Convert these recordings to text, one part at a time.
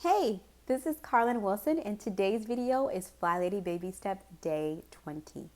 Hey, this is Carlin Wilson, and today's video is FlyLady Baby Step Day 20.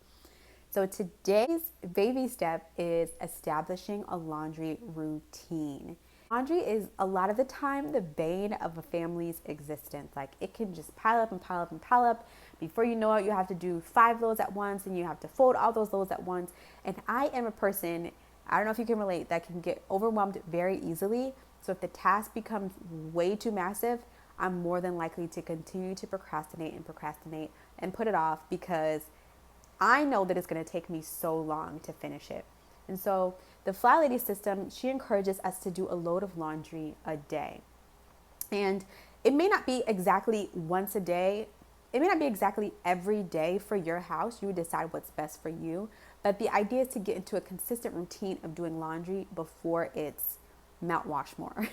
So today's baby step is establishing a laundry routine. Laundry is a lot of the time the bane of a family's existence. Like it can just pile up and pile up and pile up. Before you know it, you have to do 5 loads at once and you have to fold all those loads at once. And I am a person, I don't know if you can relate, that can get overwhelmed very easily. So if the task becomes way too massive, I'm more than likely to continue to procrastinate and put it off because I know that it's going to take me so long to finish it. And so the FlyLady system, she encourages us to do a load of laundry a day. And it may not be exactly once a day. It may not be exactly every day for your house. You would decide what's best for you. But the idea is to get into a consistent routine of doing laundry before it's Mount Washmore.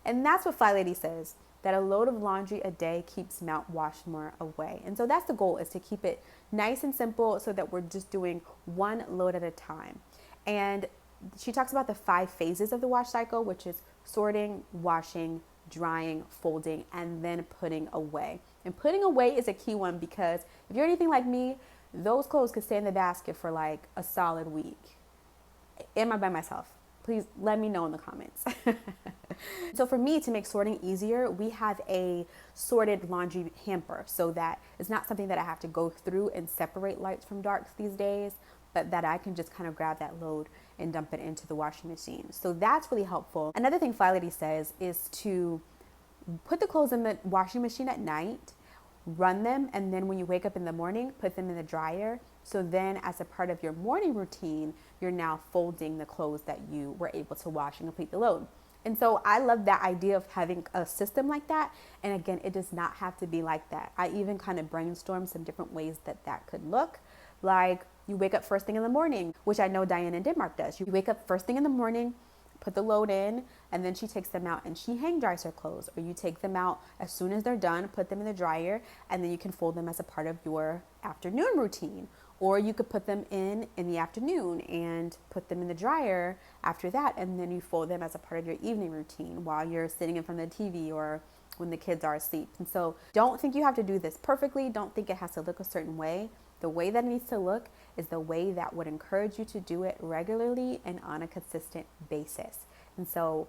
And that's what FlyLady says, that a load of laundry a day keeps Mount Washmore away. And so that's the goal, is to keep it nice and simple so that we're just doing one load at a time. And she talks about the 5 phases of the wash cycle, which is sorting, washing, drying, folding, and then putting away. And putting away is a key one because if you're anything like me, those clothes could stay in the basket for like a solid week. Am I by myself? Please let me know in the comments. So for me, to make sorting easier, we have a sorted laundry hamper so that it's not something that I have to go through and separate lights from darks these days, but that I can just kind of grab that load and dump it into the washing machine. So that's really helpful. Another thing FlyLady says is to put the clothes in the washing machine at night, run them, and then when you wake up in the morning, put them in the dryer. So then as a part of your morning routine, you're now folding the clothes that you were able to wash and complete the load. And so I love that idea of having a system like that. And again, it does not have to be like that. I even kind of brainstormed some different ways that that could look. Like you wake up first thing in the morning, which I know Diane in Denmark does. You wake up first thing in the morning, put the load in, and then she takes them out and she hang dries her clothes. Or you take them out as soon as they're done, put them in the dryer, and then you can fold them as a part of your afternoon routine. Or you could put them in the afternoon and put them in the dryer after that, and then you fold them as a part of your evening routine while you're sitting in front of the TV or when the kids are asleep. And so don't think you have to do this perfectly. Don't think it has to look a certain way. The way that it needs to look is the way that would encourage you to do it regularly and on a consistent basis. And so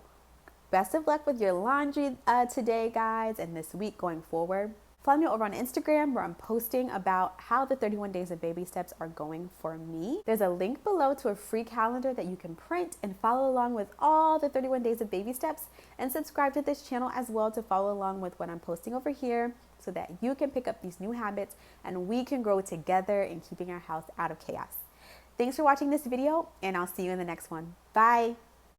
best of luck with your laundry today, guys, and this week going forward. Follow me over on Instagram where I'm posting about how the 31 days of baby steps are going for me. There's a link below to a free calendar that you can print and follow along with all the 31 days of baby steps, and subscribe to this channel as well to follow along with what I'm posting over here so that you can pick up these new habits and we can grow together in keeping our house out of chaos. Thanks for watching this video, and I'll see you in the next one. Bye.